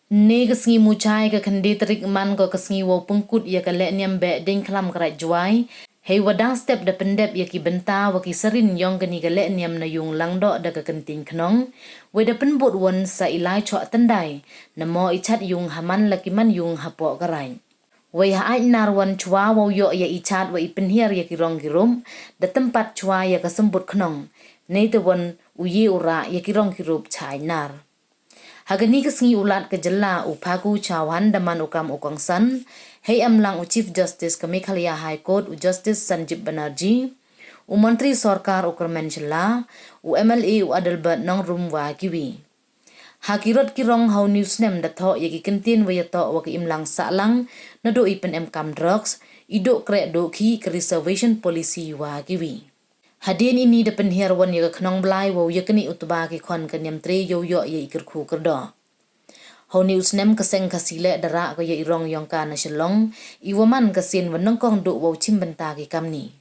Ni kesengi mucai ke kendi terik man ko kesengi wo pengkut ya ke lek niam be ding kelam kerat juai. Hei wadang step da pendep ya ki benta wa ki serin yong ke ni ke lek niam na yung langdo da ke kenting kenong. We da penbut won sa ilai chok tendai. Na mo ichat yung haman laki man yung hapo kerai. We ha ai narwan chua wo yo ya ichat wa ipenhiar ya ki rong kirum. Da tempat chua ya ke sembut kenong. Nei te won uye ura ya ki rong kirup chai nar. Hagani kesengi ulat kejela upaku cawan daman ukam ukongsan. Hei amlang u Chief Justice ke Meghalaya High Court u Justice Sanjeev Banerjee. U Menteri Sorkar u Kermen Shela. U MLA u Adelbert Nongrum wa kiwi. Hakirot kirong hau news nem dato yaki kentin wa yato wa ki imlang salang na do ipen kam drugs. Idok krek do ki ke reservation policy wa kiwi. Hadian ini da penhiarwan ya kenong belai wa ya keni utba ki kon ke nyam tre yo yo ya ikir khu kerdo. Hau news nem keseng kasile dara ko ya irong yong ka na shalong iwaman kasin wanang kong do wa chim benta ki kamni.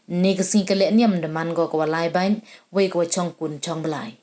Ni kesing kele niam da man go ko walai bain we ko chong kun chong belai.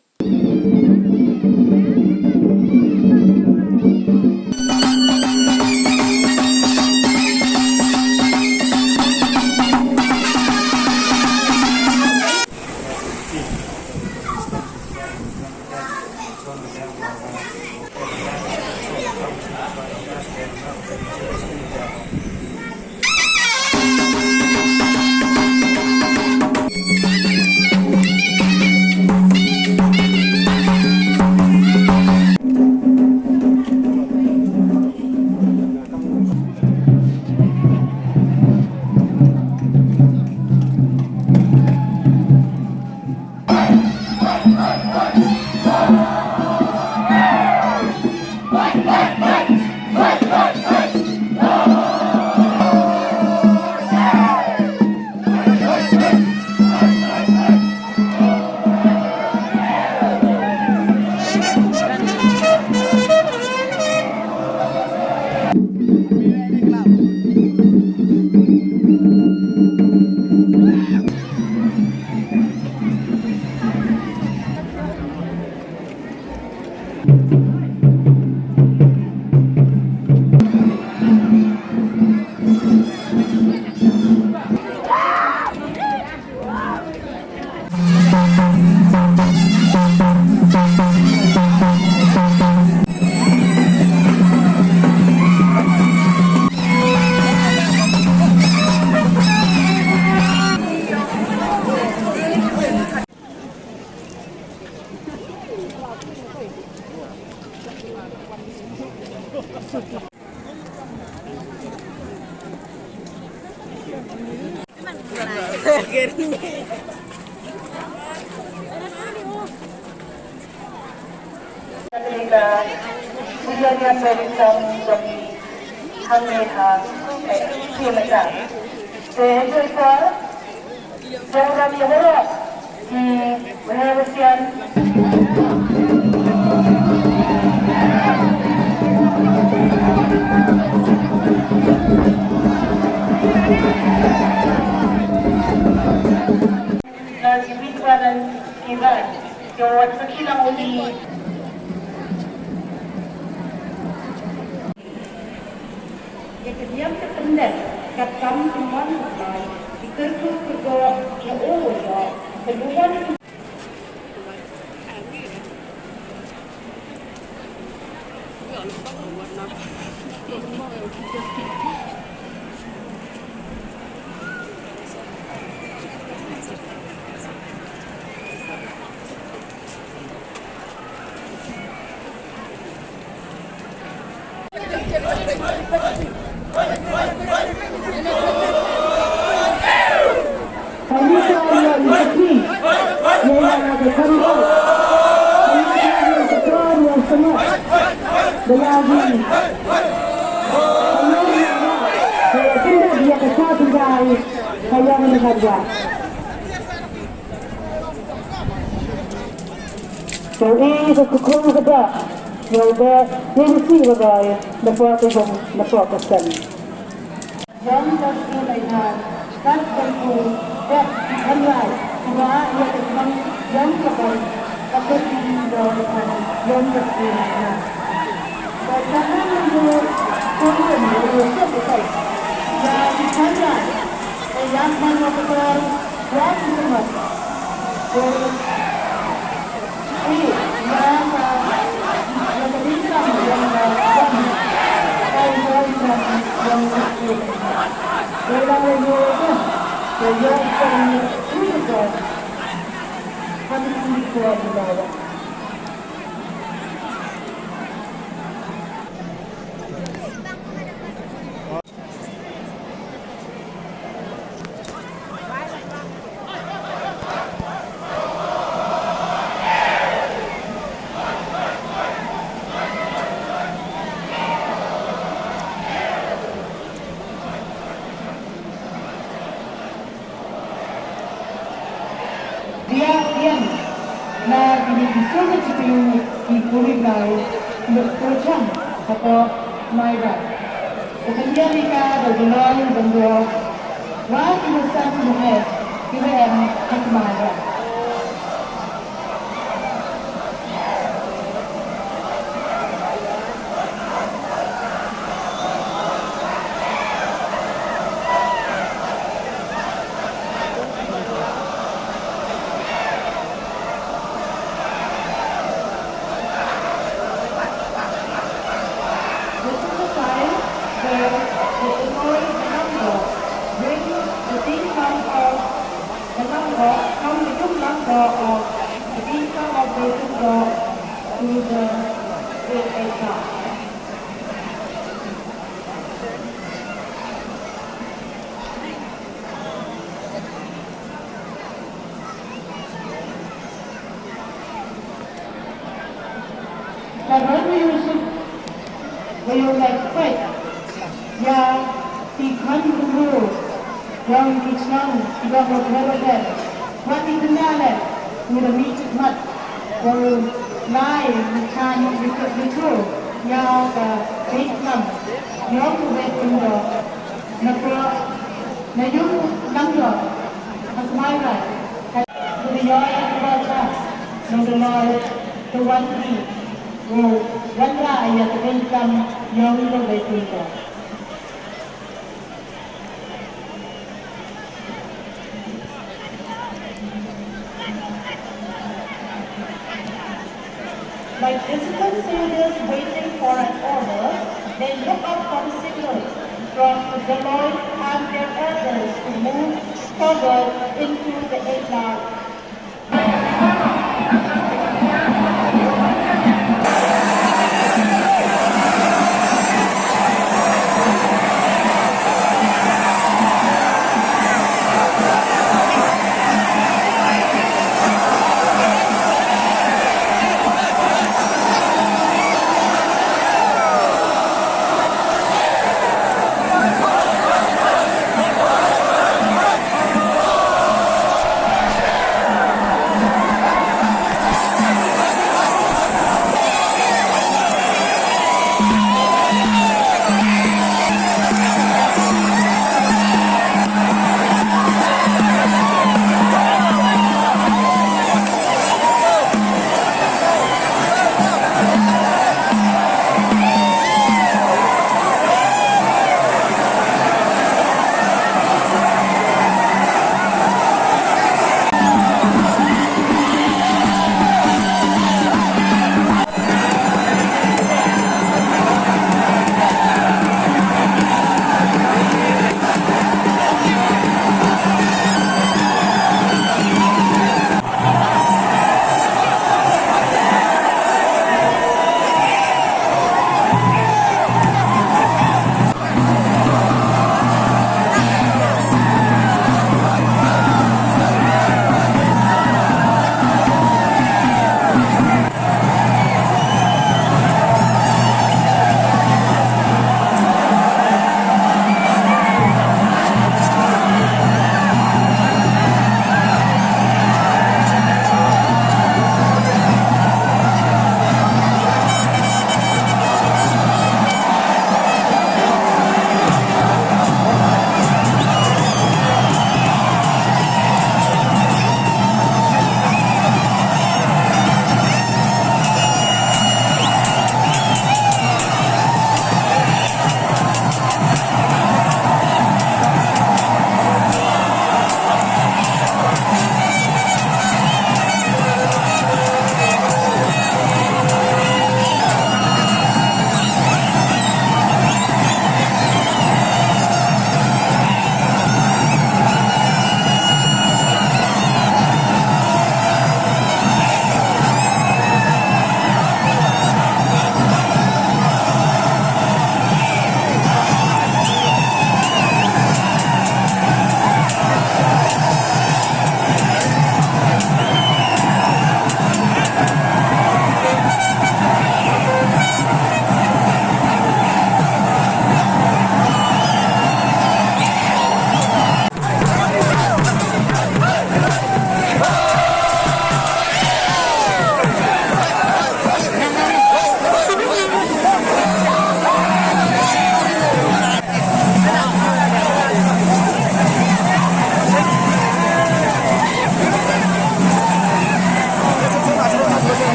Ketika ujiannya berikan dari Hamilha Silakan, saya cerita seorang yang berat di Malaysia. Nasi bikaran kibat, jawab sekilang uli. Yang terpendek, kata teman baik, dikerja kerja yang orang, kedua Jadi kekuatan kita, yang berfungsi sebagai lepas Yang terkait dan tentu dan hendak semua yang memang yang terbaik akan dilakukan yang terbaik. Dia na binibisyon at ipulinaw berpercang atau mairat. Kemudian jika bergelar bentuk wah kilosan muhet kiloan hikmah. Karena Yusuf bayulai baik yang tikan dulu yang Islam tidak berkenan mati kenal sudah mikir mat baru lain bukan itu yang Islam yang berbeda negara najum langgar asmailah dunia yang berasa negara tuan ini Randa ayat tentang yang lebih tinggi. Like disciplined soldiers waiting for an order, they look up for the signal from the Lord and their orders to move forward into the Islam.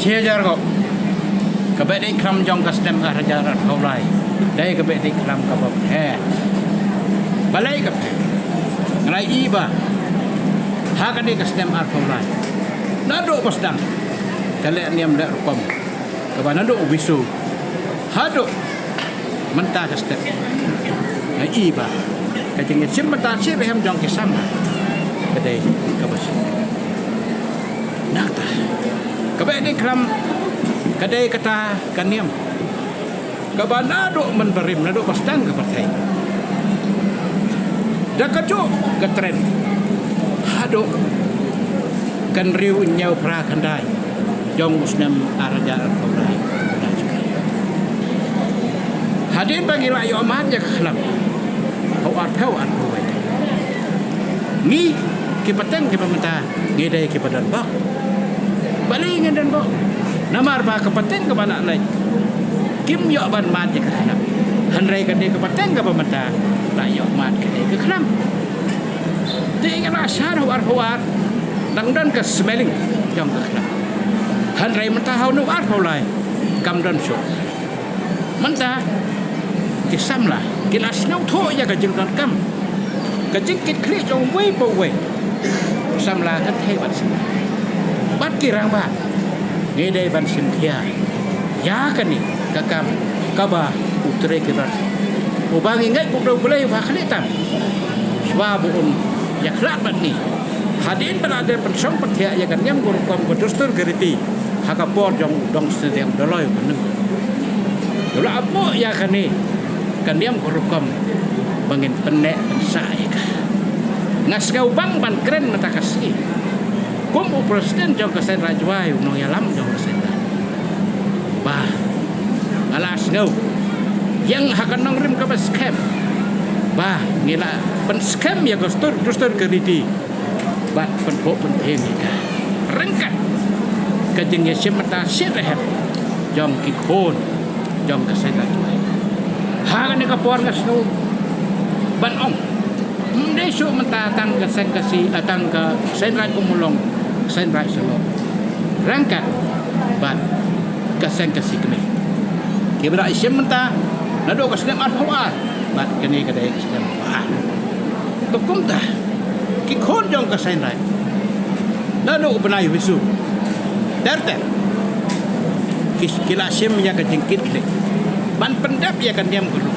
chia jar ko ka be dei kram jong ka stem ka raja rat kaulai dai ka be dei kram ka ba he balai ka phe ngai iba ha ka dei ka stem ar kaulai na do pasdam kale niam da kom ka ba na do bisu ha do menta ka stem ngai iba ka jeng sim menta si rehem jong ki sama ka dei ka ba nak ta ka be dei kram kadai kata kaniam kabanado menberim nado pastang ke partai dakajo ke tren hado kan riu nyau pra kandai jong muslim araja kaurai hadin bagi rakyat amat ya kelam kau artau artau ni kipateng kipamenta ngedai kipadan bak balingan dan bak namar ba kapateng ka bana lai kim yo ban mat je ka khnam han rai ka de kapateng ka pamata la yo mat ka de ka khnam te ngana shar war dang dan ka smelling jong ka khnam han rai mata hau nu ar khau lai kam dan sho manta ki samla ki las nau tho ya ka jing dan kam ka jing kit khri jong wei bo wei samla ka thei bat ki rang ba ngedai ban sinthia ya kani kakam kaba utre kirat ubangi ngai kudau belai ba khali tam swabu ya khlat bat ni hadin berada pensong pathia ya kan yang guru kom kodustur geriti hakapor jong dong sedem doloi peneng dola apo ya kani kan yang guru kom bangin penek pensai ka ngas kau bang ban keren mata kasih Kum presiden jong kesen rajwai unong yalam jong kesen bah alas ngau yang hakan nong rim ka scam bah ngila pen scam ya gostur keriti bat pen po pen themi ka rengkat ka jeng ya semata sirah jong ki khon jong kesen rajwai ha ni ka por ngas ngau ban ong mde su menta tang kesen kasi atang ka sen raj kumulong sen rai solo rangkat ban kasen kasi kami kibra isim menta nado kasem ar hawar bat kini kadai kasem ah to kumta ki khon jong kasen rai nado benai wisu darte kila sim ya ka jengkit le ban pendap ya kan diam guru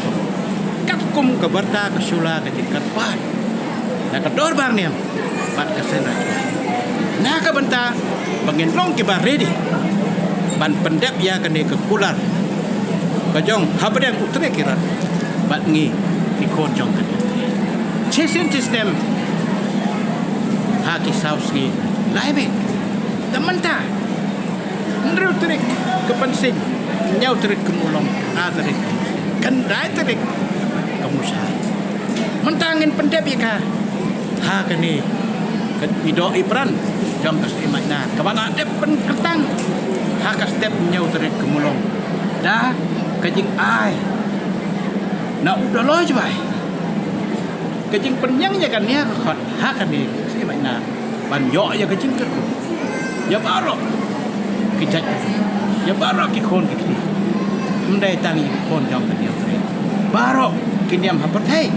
kakum ka barta ka sula ka jengkat pat na ka dor bar niam bat kasen rai Naka benta bangin long kibar ready ban pendap ya kene ke kular kajong habadang utre kirat bat ngi ki kon jong kan chesen system ha ki saus ngi laibe tamanta ndru trik ke pensin nyau trik ke mulong a trik kan dai trik ke musa mentangin pendap ya ka ha kene ke pido ipran jong kas imakna kabana dep pen ketang hakas dep nyau terik kemulong da kajing ai na udah loy bai kajing penyang ya kan ya khot hakan ni imakna ban yo ya kajing ker ya baro kijat ya baro ki khon ki mdai tani khon jong kan ya baro kiniam haperthai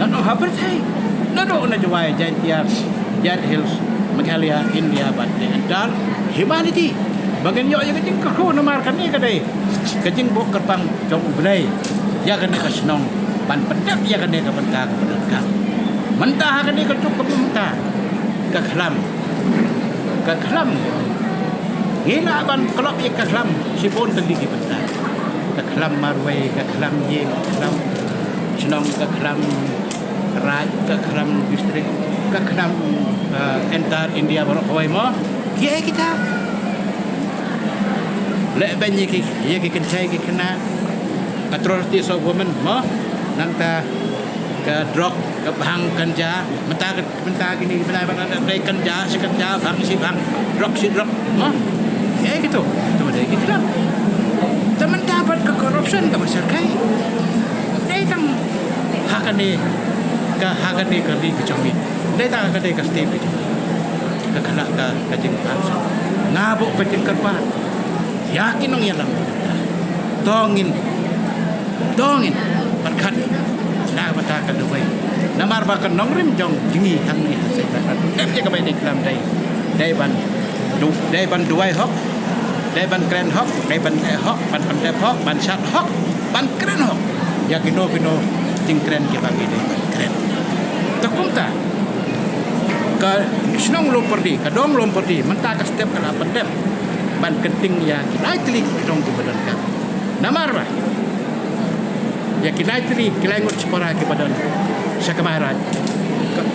no haperthai no na jwai jan hills Meghalaya, India, but the entire humanity. Bagian yo yang kecing kau nomor kan ni kadai, kecing bok kerpang jom belai, ya kan ni kesenong, ban pendap ya kan ni kepentak kepentak, mentah kan ni kecuk kementah, keklam, gila ban kelop ya keklam, si pun tadi kepentak, keklam marway, keklam ye, keklam senong, keklam raj, keklam distrik, keklam entar India baru kawai mo kia kita lek banyak ye ki kencai ki kena atrocity of women mo nanta ke drug ke bang ganja mentah gini benar dari ganja si ganja bang si drug mo ya gitu tu ada kita teman dapat ke corruption ke masyarakat datang hakane ke di kecami datang ke step itu ke kena ke jeng ngabuk ke jengkerpat yakin nong yalam tongin berkat na bata ka duway namar ba kan nong rim jong jingi hang ni hasay ba dem je ka bay diklam day ban duway hok day ban kren hok day ban hok ban pandep hok ban shat hok ban kren hok ya kino ting kren ke bagi day ban kren takumta ka snong lom perdi ka dong lom perdi menta ka step ka pandep ban kenting ya kinai tlik dong ku badan ka namar ba ya kinai tlik kilangut separa ke badan sakamarat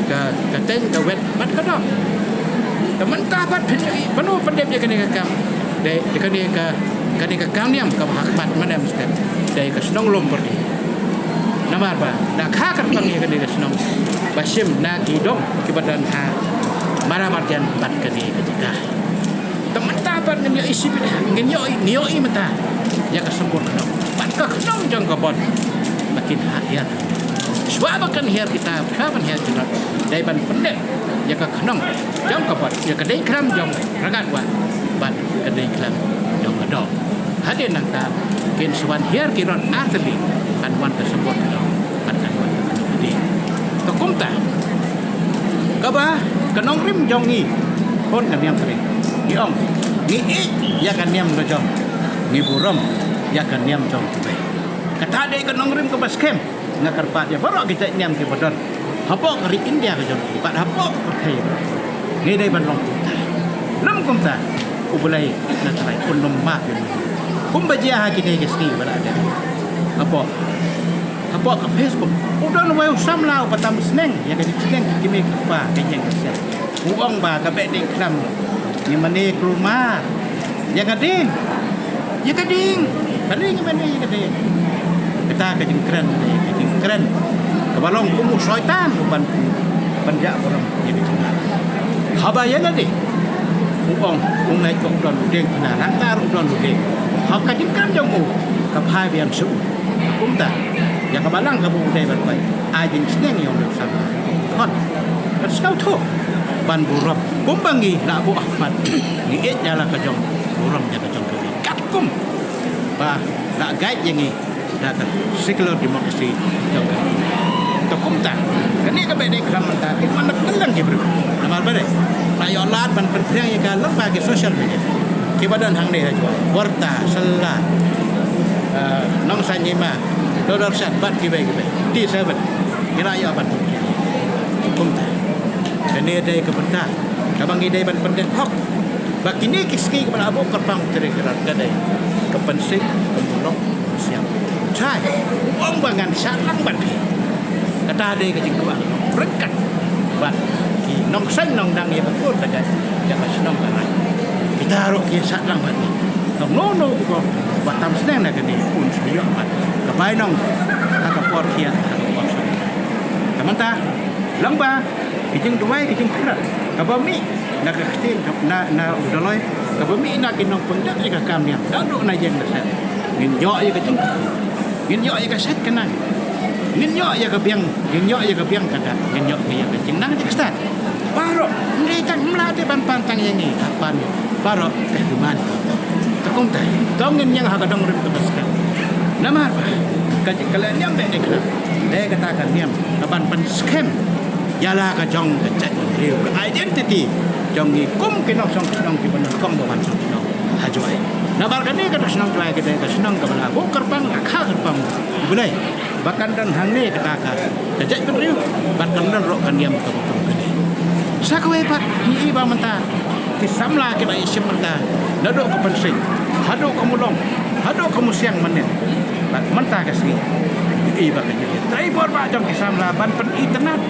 ka teng ka wet bat ka dong teman tabat penuh pendep ya kene ka de kene ka kam niam ka hakmat manam step de ka snong lom perdi namar ba da kha kan pang ya kene ka snong basim na ki dong ke badan ha mara marjan bat kene ka jika teman tabat ngen yo isi ngen yo mata ya ka sempur kenong bat ka kenong jang ka bon makin hayat sebab kan hiar kita kapan hiar jerat dai ban pendek ya ka kenong jang ka bon ya ka dai kram jong ragat wa ban ka dai kram jong ado hadir nang ta ken suan hiar kiron atli kan wan ka sempur kenong ban kan wan ka di to kumta ka ba kenong rim jong ni pon kan yang teri ni ong ni ya kan niam do jong ni buram ya kan niam jong tu kata de kan nongrim ke baskem ngakar pat ya baru kita niam ke badan hapok ri India ke jong pat hapok pakai ni dai ban long lam kumta ubulai na trai kun nom mak kum bajia ha kita ke sti bala ada hapok ke Facebook udan wai usam lau patam sneng ya ke sneng kimi pa ke jeng ke uang ba ka be ding kram ni mane kruma ya kading mana ya kading kita kajing keren kebalong kumu syaitan bukan penjak orang jadi cengah habaya nanti uang naik ke udon udeng na rantar udon udeng hak kajing keren jong kapai biang su kumta ya kebalang kamu udai berpai ajin seneng yang bersama hot sekau tu ban burap kumbangi nak bu Ahmad ni jala ka jong buram jaga jong ke kat kum ba nak guide yang ni dak secular democracy jong ke to kum ta kani ka be de kram ta ki man kelang ke bro namar ba de na yo lat ban perang ya ka lepa ke social media ki badan hang de ha warta sella nong sanyima dodor sat bat ki be di seven kira yo ban kum ta kene dai ke benda kabang idai ban pendek hok bakini kiski kepada abu kerpang tergerak gadai kepensik kemulok siap cai uang bangan salang ban kata dai ke jingkuang rekat bat ki nong sen nong dang ya betul tagay ya senong kan kita ro ki salang ban ni nong no ko batam seneng na gani pun siyo bat kapai nong kakapor kia kakapor tamanta lamba kijing duai kijing kerat kabami nak kestin na udaloi kabami nak kinong pendak ika kamnya daduk na jeng dasar ngin yo ya kijing ngin yo ya kaset kenang ngin yo ya kabiang kada ngin yo ya kijing nang kestat baro mereka melate ban pantang yang ni kapan baro keduman takung tai tongin yang hakadong rim tebaskan namar ba kajik kalian yang dek dek katakan niam kapan pen scam yala ka jong ka chat real identity jong ni kum kinok song kinong ki banan kong do ban song kinong hajoi na bar kan ni ka senang tuai ka senang ka bala bokar pang ka kha pang bulai bakan dan hang ni ka ka chat real bakan dan ro kan diam ka bokar ni sakwe pat ni ba menta ki samla ki ba isim menta nado ka pensing hado ka mulong hado ka musiang manen bat menta ka si ba ka ni trai bor ba jong ki samla ban pen internet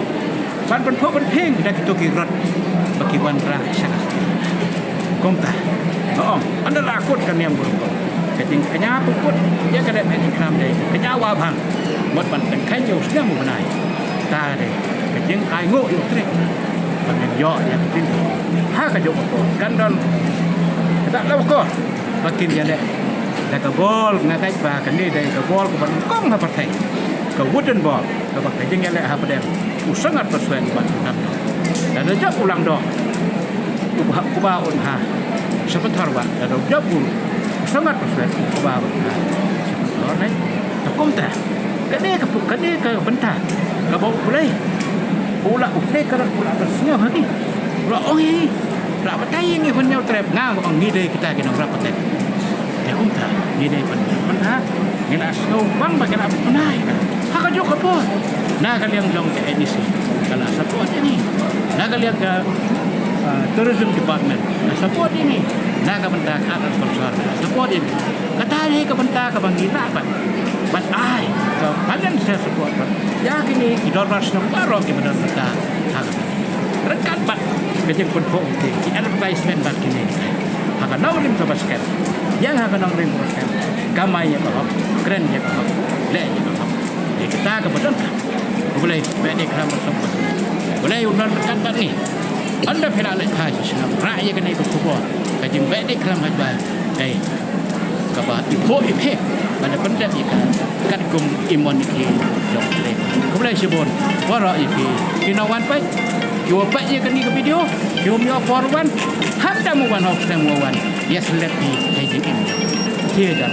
ban pen pho ban pheng dak to ki rot baki wan ra syaka komta om anda lakut kan yang buruk keting kanya puput dia kada main ikram dai kanya wa bang mot ban kan khai nyu sna mu banai ta dai keting ai ngo yu trek ban yo ya keting ha ka jo ko kan don tak law ko bakin ya dai da ka bol ngakai ba kan ni dai ka bol ko ban kong ha patai ka wooden ball ka ba keting ya le ha padem sangat persuan ban nam dan aja ulang dong kuba on ha sebentar wa ada jabul sangat persen ba sebentar ni takum ta kade ka bentar ka bau pulai pula ukle ka pula bersnya hati pula oi la batai ngi kon nyau trep nga ko ngi dei kita kena berapa tek takum ta ngi dei pen ngi na snow bang ba kena punai ka haka jo ka po na kaliang long ke edisi kala support ini na kaliang ka tourism department support ini naga benda akan sponsor support ini kata ni ke benda ke bangina but ai ke badan saya support ya kini idor ras nak baro ke benda benda rekat bat kejeng pun pok ki advertisement bat kini haka naulim ke basket yang haka naulim ke basket kamai ya kau keren ya kau le ya kau kita ke benda boleh baik keram bersama boleh udan rekat bat ni anda pernah lihat hasil rakyat kena ikut kubur kaji baik kelam hajbal kabar ipo ipe pada pendek ikan kat kum imun iki jom le kumlai sibon wara iki kinawan pai yo pai ye kani ke video yo mi forwan handa mu wan of temu wan yes let me kaji im tie dan